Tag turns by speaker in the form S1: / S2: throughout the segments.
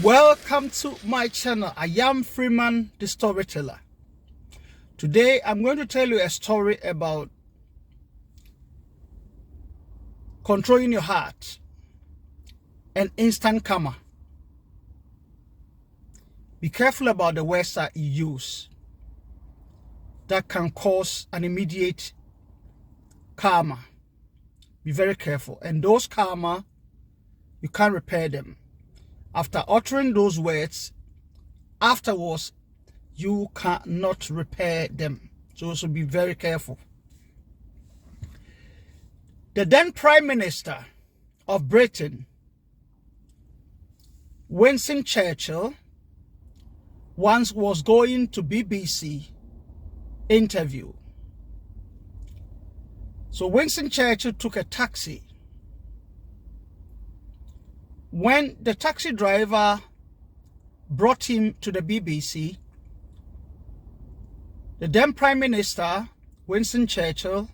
S1: Welcome to my channel. I am Freeman the Storyteller. Today I'm going to tell you a story about controlling your heart and instant karma. Be careful about the words that you use that can cause an immediate karma. Be very careful. And those karma, you can't repair them. After uttering those words, afterwards, you cannot repair them. So be very careful. The then Prime Minister of Britain, Winston Churchill, once was going to BBC interview. So Winston Churchill took a taxi. When the taxi driver brought him to the BBC, the then Prime Minister, Winston Churchill,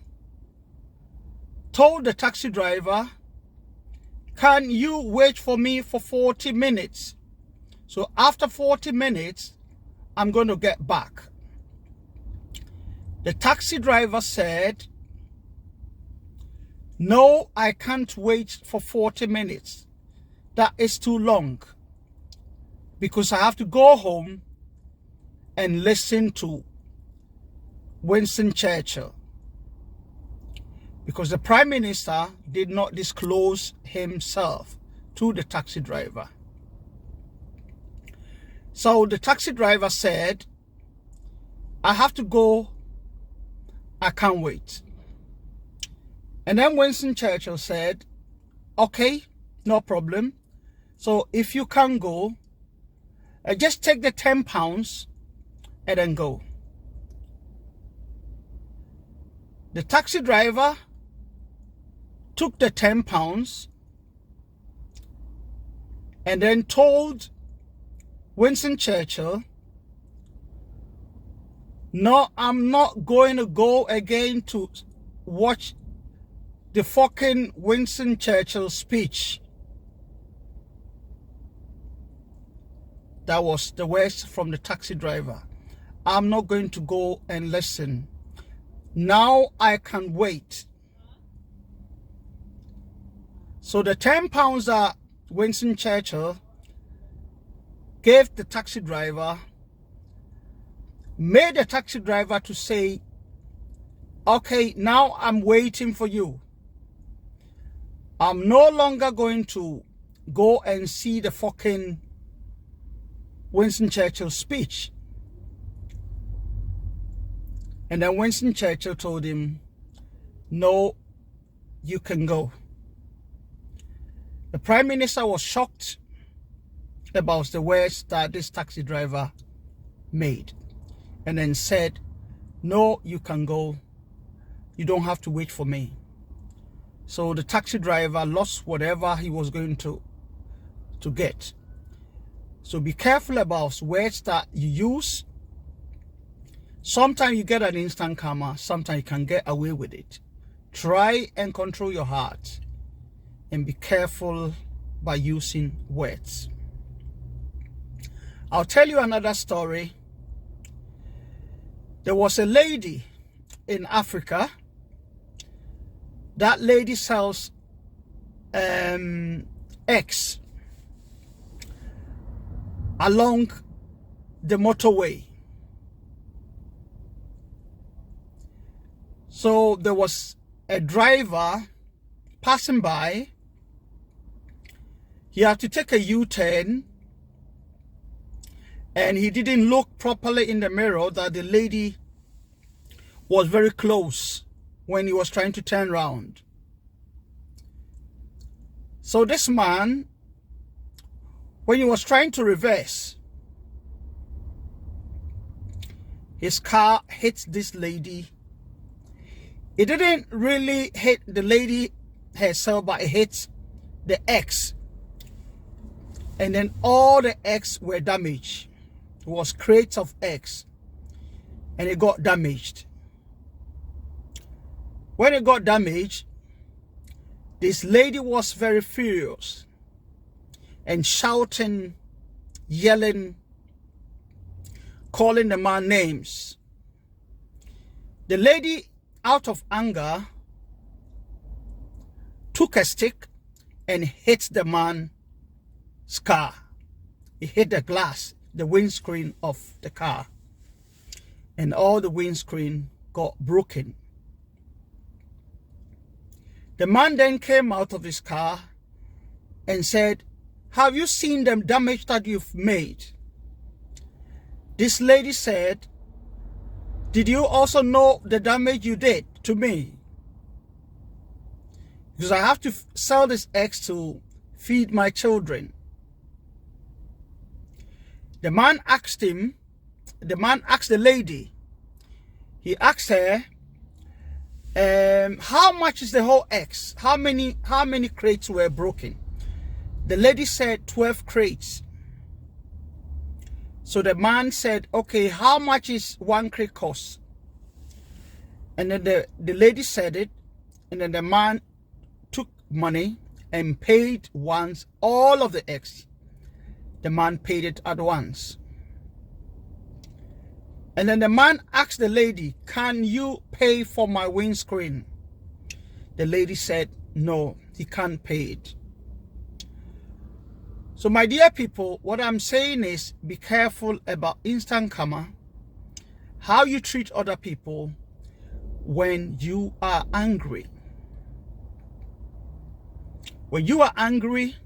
S1: told the taxi driver, "Can you wait for me for 40 minutes? So after 40 minutes, I'm going to get back." The taxi driver said, "No, I can't wait for 40 minutes. That is too long, because I have to go home and listen to Winston Churchill." Because the Prime Minister did not disclose himself to the taxi driver. So the taxi driver said, "I have to go. I can't wait." And then Winston Churchill said, "Okay, no problem. So if you can go, just take the £10 and then go." The taxi driver took the £10 and then told Winston Churchill, "No, I'm not going to go again to watch the fucking Winston Churchill speech." That was the words from the taxi driver. "I'm not going to go and listen. Now I can wait." So the £10 that Winston Churchill gave the taxi driver made the taxi driver to say, "Okay, now I'm waiting for you. I'm no longer going to go and see the fucking Winston Churchill speech." And then Winston Churchill told him, "No, you can go." The Prime Minister was shocked about the words that this taxi driver made, and then said, "No, you can go. You don't have to wait for me." So the taxi driver lost whatever he was going to get. So be careful about words that you use. Sometimes you get an instant karma, sometimes you can get away with it. Try and control your heart and be careful by using words. I'll tell you another story. There was a lady in Africa. That lady sells eggs along the motorway. So there was a driver passing by. He had to take a U-turn, and he didn't look properly in the mirror that the lady was very close when he was trying to turn around. So this man, when he was trying to reverse, his car hit this lady. It didn't really hit the lady herself, but it hit the eggs. And then all the eggs were damaged. It was crates of eggs, and it got damaged. When it got damaged, this lady was very furious and shouting yelling, calling the man names. The lady, out of anger, took a stick and hit the man's car. It hit the glass, the windscreen of the car, and all the windscreen got broken. The man then came out of his car and said, "Have you seen the damage that you've made?" This lady said, "Did you also know the damage you did to me? Because I have to sell this eggs to feed my children." The man asked the lady, he asked her, how much is the whole eggs? How many crates were broken? The lady said 12 crates. So the man said, "Okay, how much is one crate cost?" And then the lady said it, and then the man took money and paid once all of the eggs. The man paid it at once. And then the man asked the lady, "Can you pay for my windscreen?" The lady said, "No, he can't pay it." So my dear people, what I'm saying is, be careful about instant karma, how you treat other people when you are angry. When you are angry,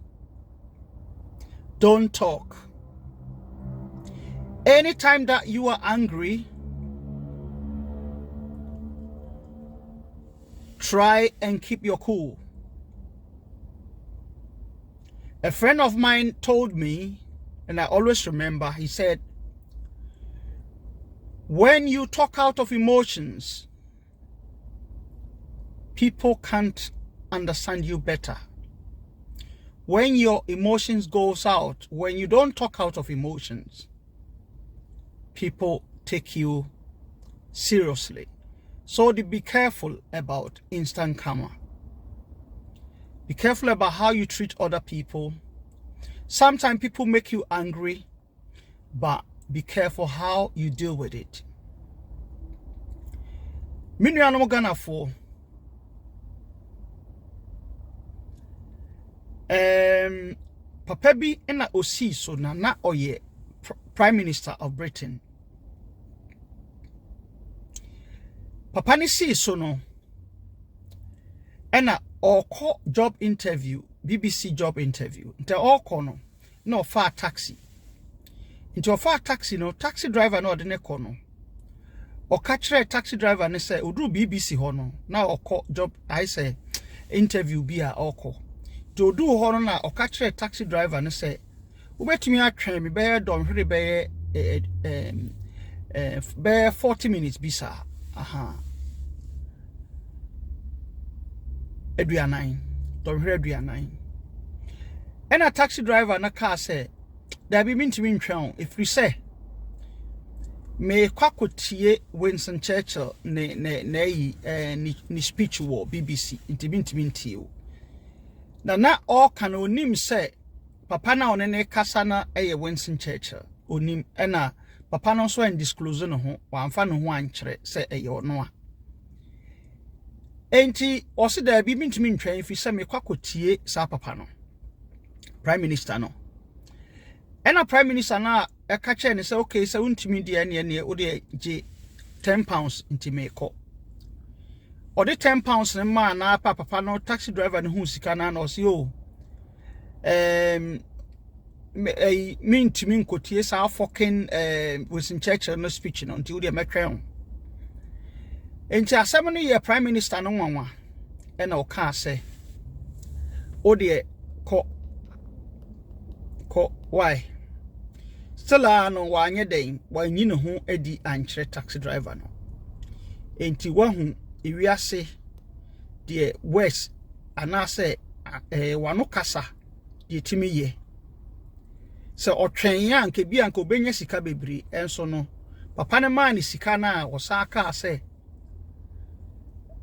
S1: don't talk. Anytime that you are angry, try and keep your cool. A friend of mine told me, and I always remember, he said, when you talk out of emotions, people can't understand you better. When your emotions goes out, when you don't talk out of emotions, people take you seriously. So be careful about instant karma. Be careful about how you treat other people. Sometimes people make you angry, but be careful how you deal with it. Minuano Ghana for Papa bi na osi so na oye Prime Minister of Britain. Papa ni si so no ena oko job interview, BBC job interview. Nte oko no fa taxi. Nte fa taxi no, taxi driver no de ne ko no. O kachire taxi driver ne say odu BBC ho no na oko job I say interview bi a oko. To do ho no na o kachire taxi driver ne say ubetumi atwen me be don hwere be 40 minutes bisa. Aha. Eduanine. Don't hear Eduanine. And a taxi driver na car say, there be mean to mean crown. If we say, me kwakotie Winston Churchill ni speech war BBC into mean to you. Na all can onim say, Papa na one kasa na Winston Churchill. Onim ena Papa no so en disclose no ho, wamfa no ho ankyere say no a. Enti osi da bi mintimi ntwan fi se me kwakotie sa papa no Prime Minister no ena Prime Minister na e ka che ne se okay se untimi de ne o de je £10 nti me ko o de £10 ne ma na papa no taxi driver ne hu sika na na osi o mintimi nkotie sa fucking Winston Churchill no speech no nti o de metwen. Enti asem no ye Prime Minister no nwanwa e na o ka say o de ko why still no wanye den wanyi ne ho adi ankyere taxi driver no. Enti wahu ewiase de west ana say wano kasa de timi ye se otwen ya nke bia nke obenya sika bebre enso no papa ne man ni sika na o sa ka say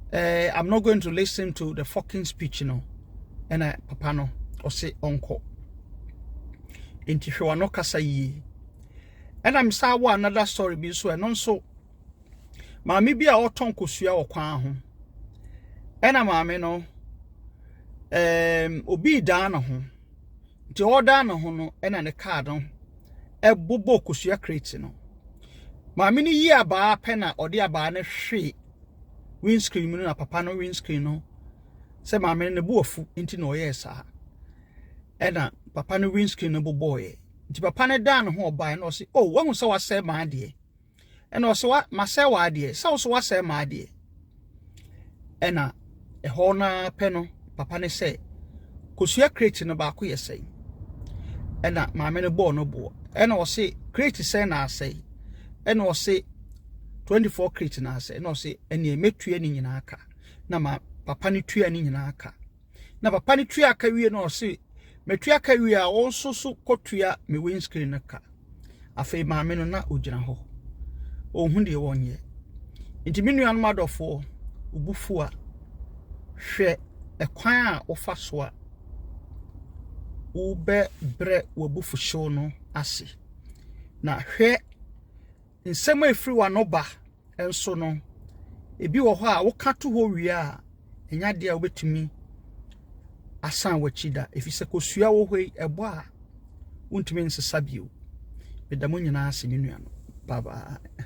S1: I'm not going to listen to the fucking speech, you know. And papa no, or say uncle. enti hwe wano kasa yi and I'm sa wa another story bi so eno nso maame bi a oton kosua wo kwan ho ena maame no obi da na ho nti oda na ho no ena ne card no ebobo kosua crate no maame ni yi aba pe na ode aba ne hwe windscreen no na papa no windscreen no se maame ne bu afu nti na oye sa ena papa no windscreen no boboye nti papa ne da na ho oba na o se oh wahu se wase ma ade ena o se wa mase wa ade se o se wase ma ade ena ho na pe no papa ne se kosua crate no ba ko yesai ena maame ne bo no bo ena o se crate se na asai ena o se 24 crate na asai ena o se ene metua ni nyina aka na ma papa ne tua ni nyina aka na papa ne tua aka wie na o se metua aka wie a o so kotua me windscreen aka afei maame no na ogina ho o hu de wonye nti menu anu madofo obufu a hwe ekwan a ofa so a ube bre wabufu show no ase na hwe nsem efiri wa no ba enso no ebi wo ho a wo ka to ho wie a enya de a obetumi asan wachida efise kosua wo hoi ebo a untumi nsesa bio bedamu nyina ase ni nuano bye bye.